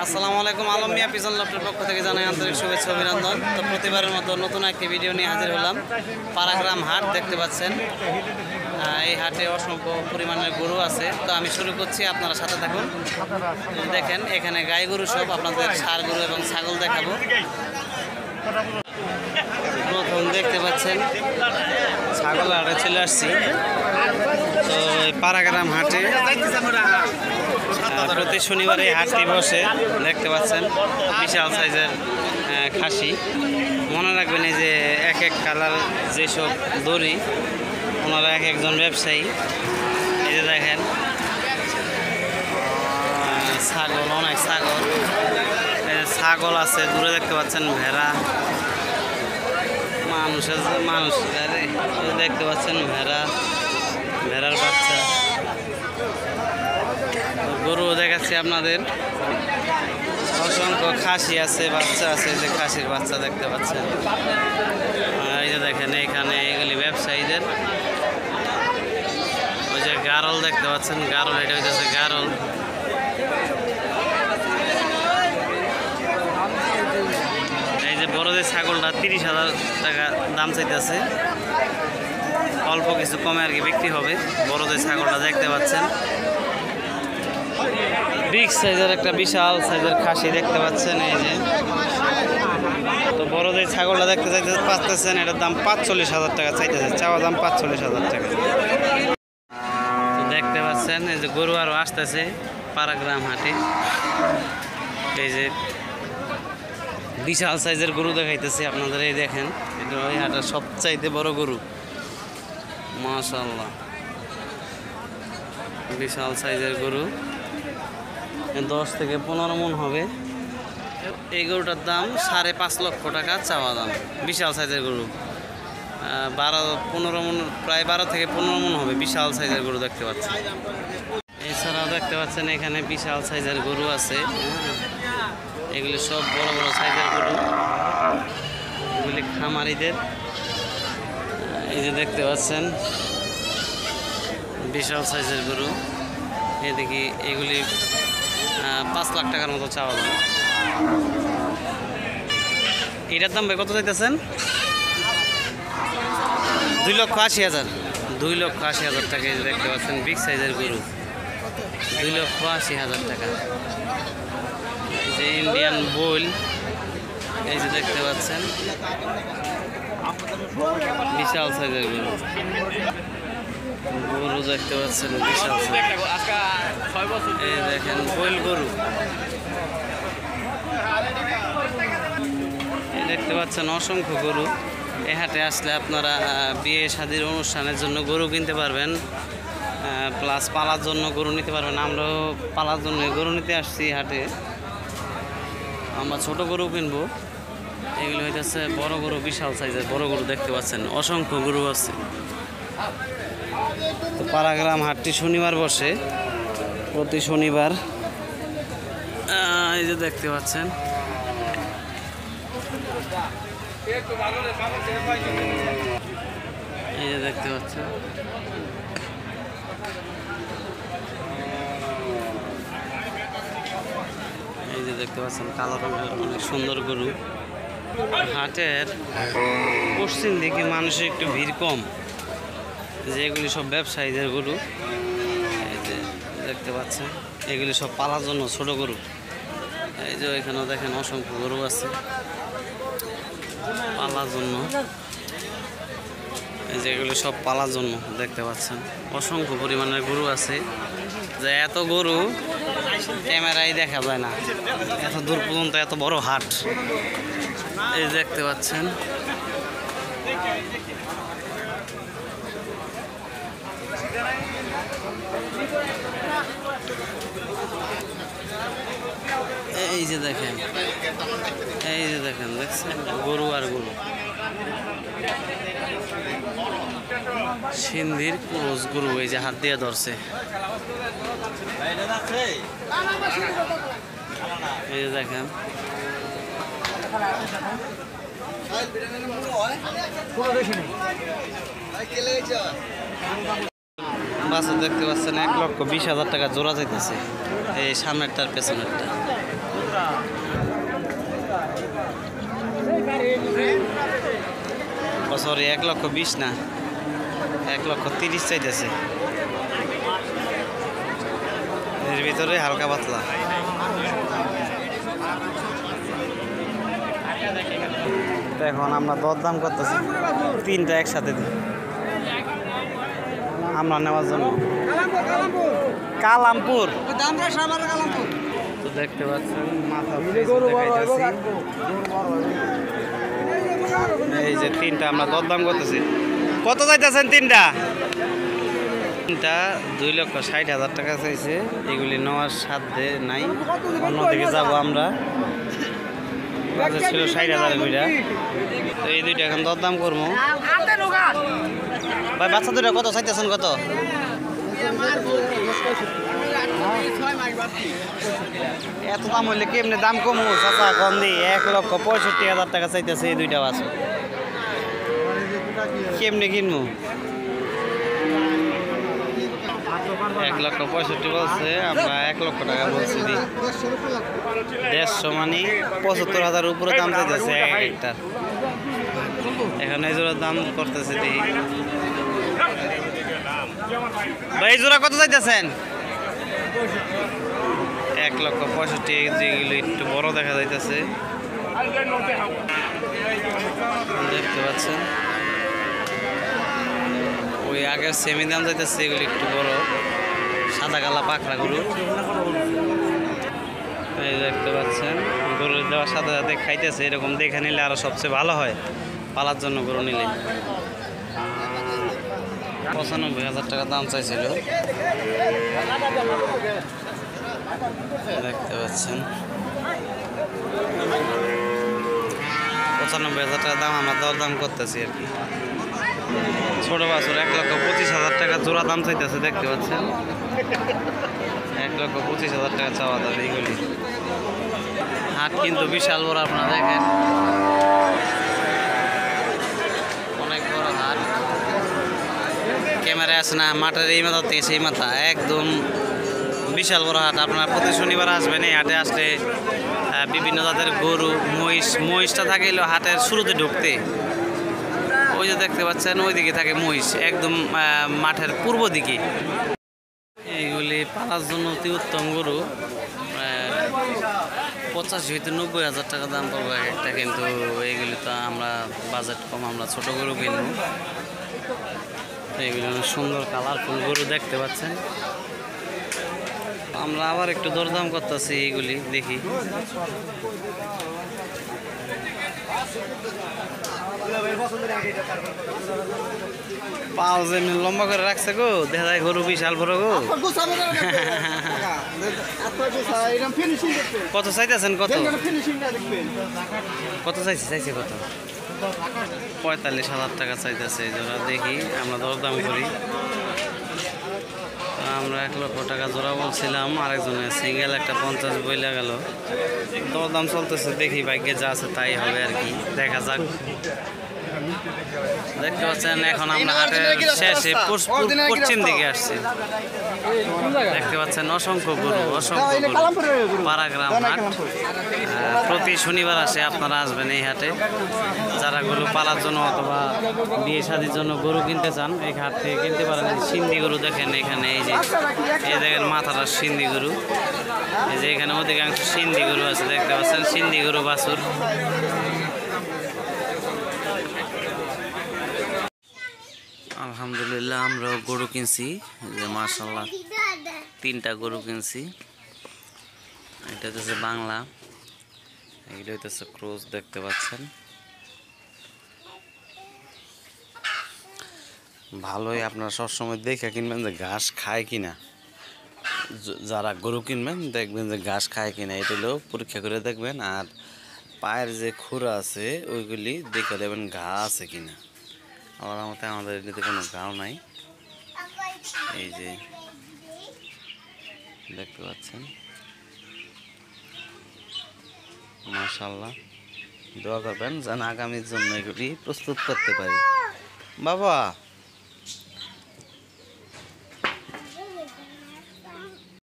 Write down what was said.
আসসালামু আলাইকুম। আলম মিয়া পিজন লফটের পক্ষ থেকে জানাই আন্তরিক শুভেচ্ছা অভিনন্দন। তো প্রতিবারের মতো নতুন একটি ভিডিও নিয়ে হাজির হলাম। পাড়াগ্রাম হাট দেখতে পাচ্ছেন, এই হাটে অসংখ্য পরিমাণের গরু আছে। তো আমি শুরু করছি, আপনারা সাথে থাকুন। দেখেন এখানে গাই গরু সব, আপনাদের ষাঁড় গরু এবং ছাগল দেখাবো। প্রথম দেখতে পাচ্ছেন ছাগল হাটে চলে আসছি। তো পাড়াগ্রাম হাটে প্রতি শনিবারে হাটটি বসে, দেখতে পাচ্ছেন বিশাল সাইজের খাসি। মনে রাখবেন এই যে এক এক কালার যেসব দড়ি, ওনারা এক একজন ব্যবসায়ী। এই যে দেখেন ছাগল, অনেক ছাগল, ছাগল আছে দূরে দেখতে পাচ্ছেন, ভেড়া, মানুষ দেখতে পাচ্ছেন ভেড়া, ভেড়ার বাচ্চা, গরু দেখাচ্ছি আপনাদের। অসংখ্য খাসি আছে, বাচ্চা আছে, যে খাসির বাচ্চা দেখতে পাচ্ছেন। এই যে দেখেন এখানে এগুলি ব্যবসায়ীদের। ওই যে গারল দেখতে পাচ্ছেন, গারল, এটা হইতেছে গারল। এই যে বড় যে ছাগলটা 30,000 টাকা দাম চাইতেছে, অল্প কিছু কমে আর কি বিক্রি হবে। বড় যে ছাগলটা দেখতে পাচ্ছেন, বিগ সাইজের একটা বিশাল সাইজের খাসি দেখতে পাচ্ছেন। এই যে তো বড় যে ছাগলটা দেখতে পাচ্ছেন, এটার দাম 45,000 টাকা চাইতেছে, চাওয়া দাম 45,000 টাকা। তো দেখতে পাচ্ছেন এই যে গরু আরও আসতেছে পাড়াগ্রাম হাটে। এই যে বিশাল সাইজের গরু দেখাইতেছে আপনাদের। এই দেখেন এটা ওই হাটের সবচাইতে বড় গরু, মাশাআল্লাহ, বিশাল সাইজের গরু, 10 থেকে 15 মণ হবে। এই গরুটার দাম 5.5 লক্ষ টাকা চাওয়া দাম। বিশাল সাইজের গরু, 12-15 মণ, প্রায় 12 থেকে 15 মণ হবে। বিশাল সাইজের গরু দেখতে পাচ্ছেন। এছাড়াও দেখতে পাচ্ছেন এখানে বিশাল সাইজের গরু আছে। এগুলি সব বড় বড় সাইজের গরু, এগুলি খামারিদের। এই যে দেখতে পাচ্ছেন বিশাল সাইজের গরু। এদিকে এগুলি 5 লাখ টাকার মতো চাওয়া দাম। এটার দাম কত চাইতেছেন? 2,80,000, 2,80,000 টাকা। এই যে দেখতে পাচ্ছেন বিগ সাইজের গরু, 2,80,000 টাকা। এই যে ইন্ডিয়ান বোল, এই যে দেখতে পাচ্ছেন বিশাল সাইজের গরু, গরু দেখতে পাচ্ছেন বিশাল সাইজ। এই দেখেন বোল গরু, দেখতে পাচ্ছেন অসংখ্য গরু। এই হাটে আসলে আপনারা বিয়ে শাদীর অনুষ্ঠানের জন্য গরু কিনতে পারবেন, প্লাস পালার জন্য গরু নিতে পারবেন। আমরাও পালার জন্য গরু নিতে আসছি হাটে। আমরা ছোট গরু কিনবো। এগুলো হইতেছে বড় গরু, বিশাল সাইজের বড় গরু দেখতে পাচ্ছেন, অসংখ্য গরু আছে। তো পাড়াগ্রাম হাটটি শনিবার বসে, প্রতি শনিবার। এই যে দেখতে পাচ্ছেন এই যে দেখতে পাচ্ছেন এই যে দেখতে পাচ্ছেন কালো রঙের অনেক সুন্দর গরু। হাটের পশ্চিম দিকে মানুষের একটু ভিড় কম, যেগুলি সব ব্যবসায়ীদের গরু। এই যে দেখতে পাচ্ছেন এগুলি সব পালার জন্য ছোট গরু। এই যে এখানেও দেখেন অসংখ্য গরু আছে পালার জন্য। এই যে এগুলি সব পালার জন্য দেখতে পাচ্ছেন, অসংখ্য পরিমাণের গরু আছে। যে এত গরু ক্যামেরায় দেখা যায় না, এত দূর পর্যন্ত এত বড় হাট। এই দেখতে পাচ্ছেন এই যে দেখেন, এই যে দেখেন, দেখছেন গরু আর গরু। সিন্ধির ক্রোজ গরু, এই যে হাত দিয়ে ধরছে। এই যে দেখেন বাচ্চা দেখতে পাচ্ছেন 1,20,000 টাকা জোড়া যাইতেছে। এই সামনেরটার পেছনেরটা সরি 1,20,000 না, 1,30,000 চাইতেছে। এর ভিতরে হালকা পাতলা। এখন আমরা দরদাম করতেছি, 3টা একসাথে দিই আমরা নেওয়ার জন্য। কালামপুর তো দেখতে পাচ্ছেন মাথা, এই যে 3টা আমরা দরদাম করতেছি। কত চাইতেছেন 3টা? 2,60,000 টাকা চাইছে। এগুলি নেওয়ার সাধ্যে নাই, অন্যদিকে যাবো আমরা। ছিল 60,000 দুইটা, তো এই দুইটা এখন দরদাম করবো। ভাই বাচ্চা দুইটা কত চাইতেছেন? কত? এত দাম হইলে কেমনি দাম কমু চাচা? কম দিই, 1,65,000 টাকা চাইতেছে এই দুইটা বাচ্চা। কেমনি কিনবো? 1,65,000 বলছে, আমরা 1,00,000 টাকা বলছি। 150 মানে 75,000 উপরে দাম চাইতেছে একটা। এখন এই জোড়ার দাম করতেছে দেখি। ভাই এই জোড়া কত চাইতেছেন? 1,65,000। যেগুলো একটু বড় দেখা যাইতেছে, দেখতে পাচ্ছেন ওই আগের সেমি দাম যাইতেছে। এগুলি একটু বড়, সাদা কালা পাখরা গরু। এই দেখতে পাচ্ছেন গরু দেওয়ার সাথে সাথে খাইতেছে। এরকম দেখে নিলে আরো সবচেয়ে ভালো হয় পালার জন্য। গরু নিলে 95,000 টাকা দাম চাইছিল, দেখতে পাচ্ছেন 95,000 টাকা দাম আমরা দরদাম করতেছি আর কি। ছোট বাছুর 1,25,000 টাকা জোড়া দাম চাইতেছে, দেখতে পাচ্ছেন 1,25,000 টাকা চাওয়া দাম। এইগুলি হাট কিন্তু বিশাল বড়, আপনারা দেখেন অনেক বড় হাট। ক্যামেরায় আসে না, মাঠের এই মাথা থেকে সেই মাথা, একদম বিশাল বড় হাট। আপনারা প্রতি শনিবার আসবেন। এই হাটে আসলে বিভিন্ন জাতের গরু, মহিষটা থাকিল হাটের শুরুতে ঢুকতে। ওই যে দেখতে পাচ্ছেন ওইদিকে থাকে মহিষ, একদম মাঠের পূর্ব দিকে। এইগুলি পালার জন্য অতি উত্তম গরু। 85,000-90,000 টাকা দাম পড়বে একটা। কিন্তু এইগুলি তো আমরা বাজেট কম, আমরা ছোট গরু কিনব। এইগুলি সুন্দর কালারফুল গরু দেখতে পাচ্ছেন। আমরা আবার একটু দরদাম করতেছি এইগুলি, দেখি। পাও যে লম্বা করে রাখছে গো, দেখা যায় গরু বিশাল বড় গো। কত চাইতেছেন? কত কত চাইছে? কত? 45,000 টাকা চাইতেছে জোড়া। দেখি আমরা দরদাম করি। আমরা 1,00,000 টাকা জোড়া বলছিলাম, আরেকজনের সিঙ্গেল একটা 50 বইলা গেল। দরদাম চলতেছে, দেখি ভাগ্যে যা আছে তাই হবে আর কি, দেখা যাক। দেখতে পাচ্ছেন এখন আমরা হাটের শেষে পশ্চিম দিকে আসছি। দেখতে পাচ্ছেন অসংখ্য গরু, অসংখ্য গরু। পাড়াগ্রাম হাট প্রতি শনিবার আসে, আপনারা আসবেন এই হাটে। যারা গরু পালার জন্য অথবা বিয়ে শাদির জন্য গরু কিনতে চান, এই হাট থেকে কিনতে পারেন। সিন্ধি গরু দেখেন এখানে, এই যে এই দেখেন মাথাটা সিন্ধি গরু। এই যে এখানে অধিকাংশ সিন্ধি গরু আছে, দেখতে পাচ্ছেন সিন্ধি গরু বাছুর। আলহামদুলিল্লাহ আমরাও গরু কিনছি, যে মাশাআল্লাহ 3টা গরু কিনছি। এটা হচ্ছে বাংলা, এটা হচ্ছে ক্রস, দেখতে পাচ্ছেন ভালোই। আপনারা সবসময় দেখে কিনবেন যে ঘাস খায় কিনা। যারা গরু কিনবেন দেখবেন যে ঘাস খায় কিনা, এটা হলেও পরীক্ষা করে দেখবেন। আর পায়ের যে খুরা আছে ওইগুলি দেখে দেবেন ঘা আছে কিনা। আবার আমাদের এটাতে কোনো গাও নাই। এই যে দেখতে পাচ্ছেন মাশাআল্লাহ। দোয়া করবেন যেন আগামীর জন্য এগুলি প্রস্তুত করতে পারি। বাবা